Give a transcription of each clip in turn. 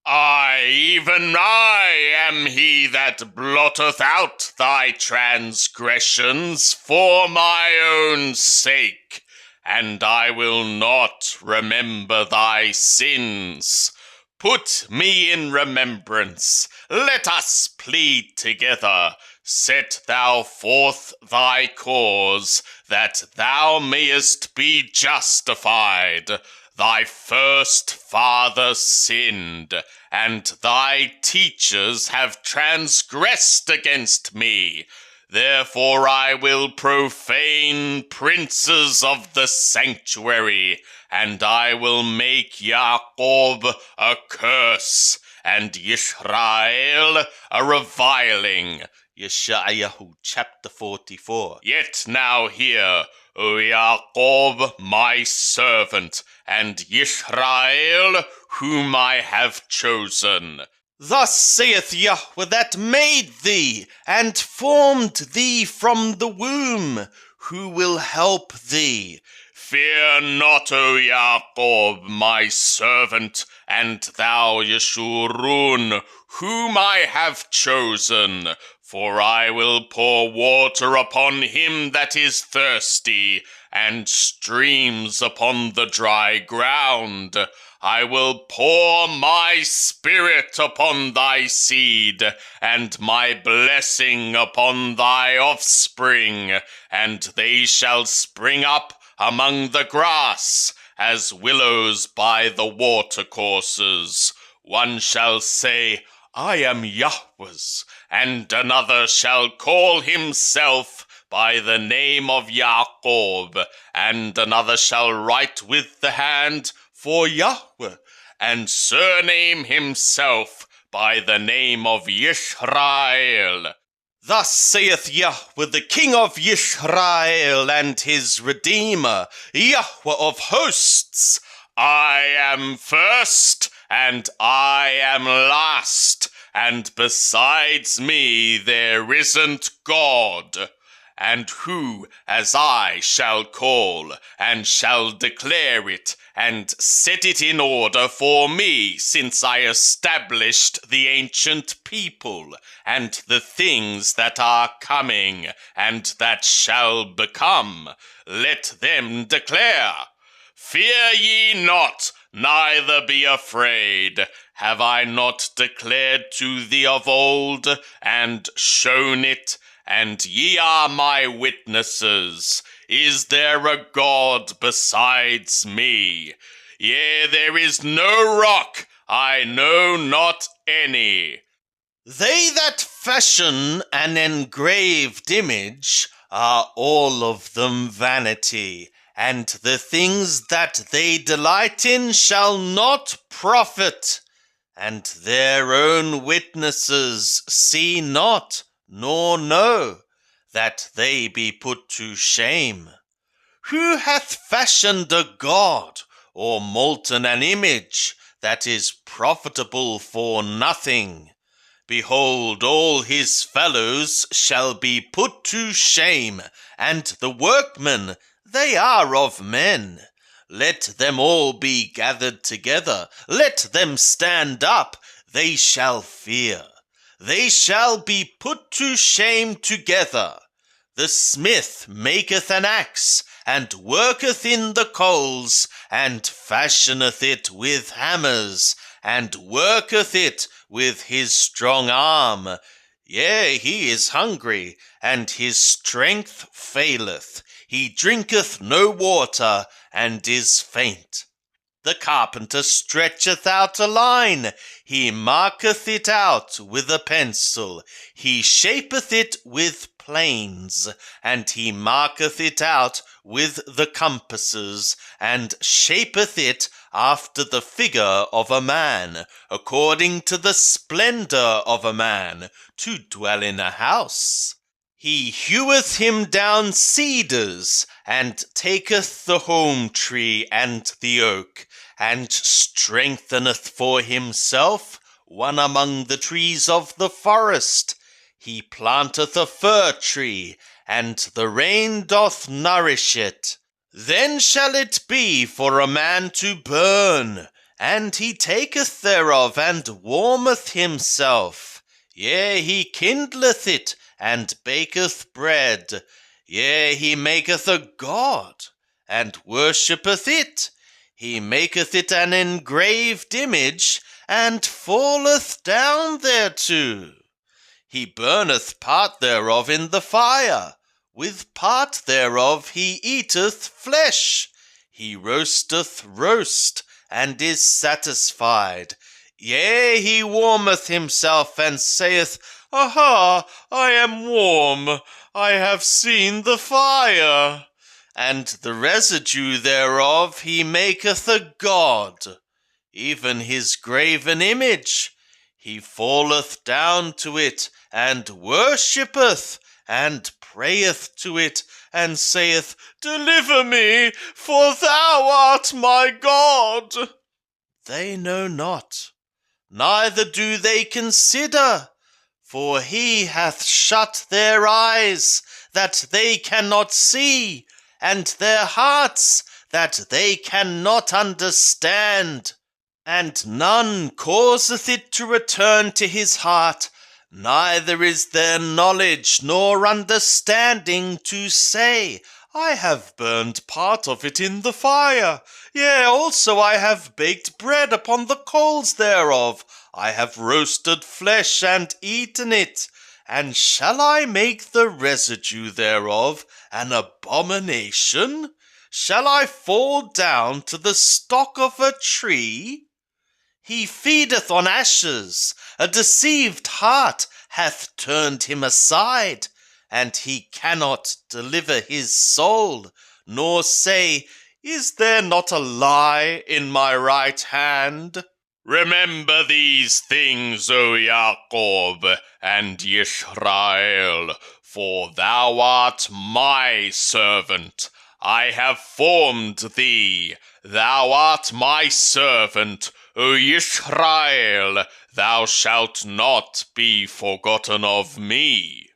Even I am he that blotteth out thy transgressions for my own sake, and I will not remember thy sins. Put me in remembrance, let us plead together. Set thou forth thy cause, that thou mayest be justified. Thy first father sinned, and thy teachers have transgressed against me. Therefore I will profane princes of the sanctuary, and I will make Jacob a curse, and Israel a reviling. Yeshayahu chapter 44. Yet now hear, O Jacob, my servant, and Israel, whom I have chosen. Thus saith Yahweh that made thee, and formed thee from the womb, who will help thee. Fear not, O Jacob, my servant, and thou Yeshurun, whom I have chosen. For I will pour water upon him that is thirsty, and streams upon the dry ground. I will pour my spirit upon thy seed, and my blessing upon thy offspring, and they shall spring up among the grass, as willows by the watercourses. One shall say, I am Yahweh's, and another shall call himself by the name of Jacob, and another shall write with the hand for Yahweh, and surname himself by the name of Yisrael. Thus saith Yahweh, the King of Yisrael, and his Redeemer, Yahweh of hosts, I am first, and I am last, and besides me there isn't God. And who as I shall call, and shall declare it, and set it in order for me, since I established the ancient people, and the things that are coming, and that shall become, let them declare. Fear ye not, neither be afraid. Have I not declared to thee of old, and shown it? And ye are my witnesses. Is there a God besides me? Yea, there is no rock, I know not any. They that fashion an engraved image are all of them vanity, and the things that they delight in shall not profit, and their own witnesses see not, nor know, that they be put to shame. Who hath fashioned a god, or molten an image, that is profitable for nothing? Behold, all his fellows shall be put to shame, and the workmen, they are of men. Let them all be gathered together, let them stand up, they shall fear. They shall be put to shame together. The smith maketh an axe, and worketh in the coals, and fashioneth it with hammers, and worketh it with his strong arm. Yea, he is hungry, and his strength faileth. He drinketh no water, and is faint. The carpenter stretcheth out a line, he marketh it out with a pencil, he shapeth it with planes, and he marketh it out with the compasses, and shapeth it after the figure of a man, according to the splendor of a man, to dwell in a house. He heweth him down cedars, and taketh the holm tree and the oak, and strengtheneth for himself one among the trees of the forest. He planteth a fir tree, and the rain doth nourish it. Then shall it be for a man to burn, And he taketh thereof, and warmeth himself. Yea, he kindleth it, and baketh bread. Yea, he maketh a god, and worshippeth it. He maketh it an engraved image, and falleth down thereto. He burneth part thereof in the fire. With part thereof he eateth flesh. He roasteth roast, and is satisfied. Yea, he warmeth himself, and saith, Aha, I am warm, I have seen the fire. And the residue thereof he maketh a god, even his graven image. He falleth down to it, and worshippeth, and prayeth to it, and saith, Deliver me, for thou art my God. They know not, neither do they consider, for he hath shut their eyes, that they cannot see, and their hearts, that they cannot understand. And none causeth it to return to his heart, neither is there knowledge nor understanding to say, I have burned part of it in the fire. Yea, also I have baked bread upon the coals thereof. I have roasted flesh and eaten it. And shall I make the residue thereof an abomination? Shall I fall down to the stock of a tree? He feedeth on ashes, a deceived heart hath turned him aside, and he cannot deliver his soul, nor say, Is there not a lie in my right hand? Remember these things, O Jacob and Yisrael, for thou art my servant. I have formed thee. Thou art my servant, O Yisrael, thou shalt not be forgotten of me.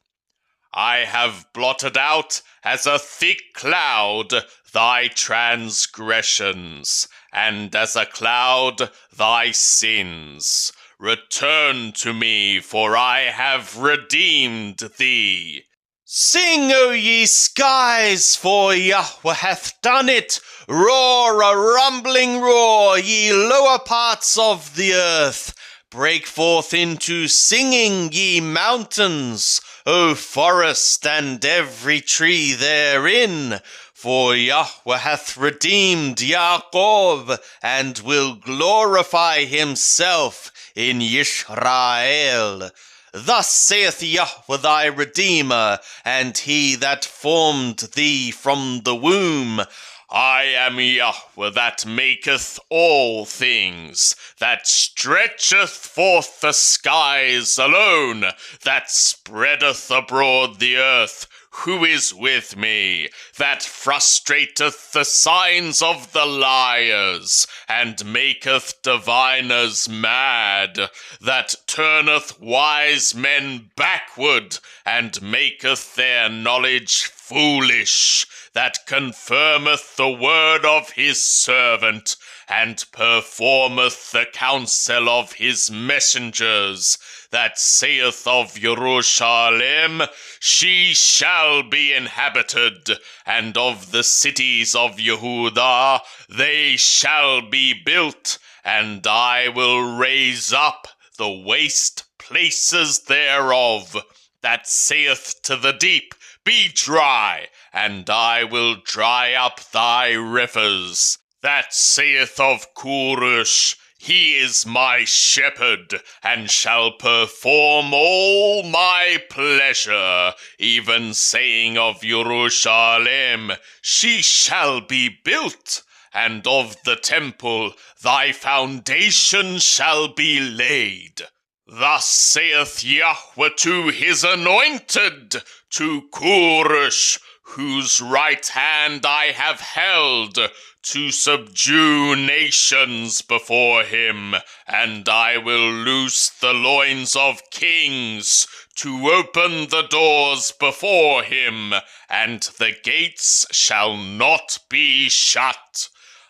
I have blotted out as a thick cloud thy transgressions, and as a cloud thy sins. Return to me, for I have redeemed thee. Sing, O ye skies, for Yahweh hath done it. Roar a rumbling roar, ye lower parts of the earth. Break forth into singing, ye mountains, O forest and every tree therein. For Yahweh hath redeemed Jacob, and will glorify himself in Yisrael. Thus saith Yahweh thy Redeemer, and he that formed thee from the womb, I am Yahweh that maketh all things, that stretcheth forth the skies alone, that spreadeth abroad the earth. Who is with me, that frustrateth the signs of the liars, and maketh diviners mad, that turneth wise men backward, and maketh their knowledge foolish, that confirmeth the word of his servant, and performeth the counsel of his messengers, that saith of Jerusalem, she shall be inhabited, and of the cities of Yehudah, they shall be built, and I will raise up the waste places thereof, that saith to the deep, Be dry, and I will dry up thy rivers, that saith of Curush, He is my shepherd, and shall perform all my pleasure, even saying of Jerusalem, She shall be built, and of the temple thy foundation shall be laid. Thus saith Yahweh to his anointed, to Curush, whose right hand I have held, to subdue nations before him, and I will loose the loins of kings, to open the doors before him, and the gates shall not be shut.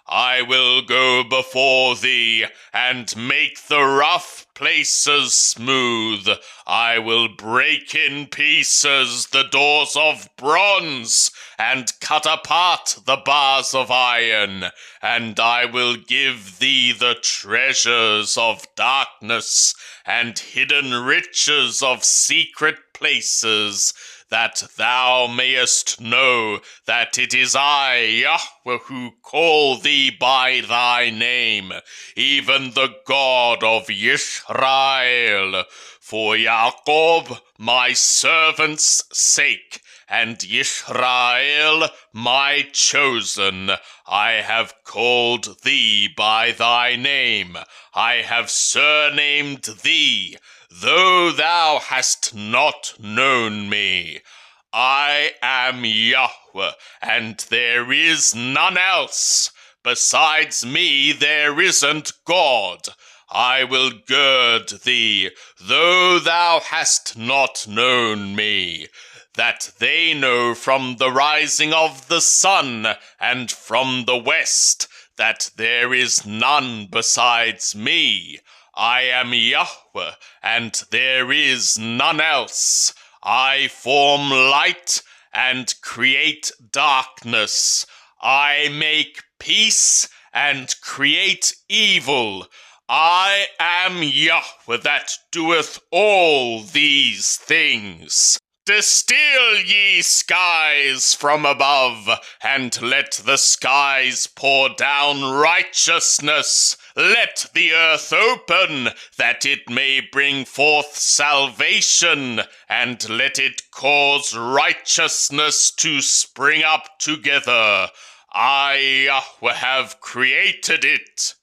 I will go before thee, and make the rough places smooth. I will break in pieces the doors of bronze, and cut apart the bars of iron, and I will give thee the treasures of darkness, and hidden riches of secret places, that thou mayest know that it is I, Yahweh, who call thee by thy name, even the God of Yisrael, for Jacob my servant's sake, and Yisrael my chosen. I have called thee by thy name. I have surnamed thee, though thou hast not known me. I am Yahweh, and there is none else. Besides me there isn't God. I will gird thee, though thou hast not known me, that they know from the rising of the sun and from the west that there is none besides me. I am Yahweh, and there is none else. I form light and create darkness. I make peace and create evil. I am Yahweh that doeth all these things. Distill ye skies from above, and let the skies pour down righteousness. Let the earth open, that it may bring forth salvation, and let it cause righteousness to spring up together. I, Yahweh, have created it.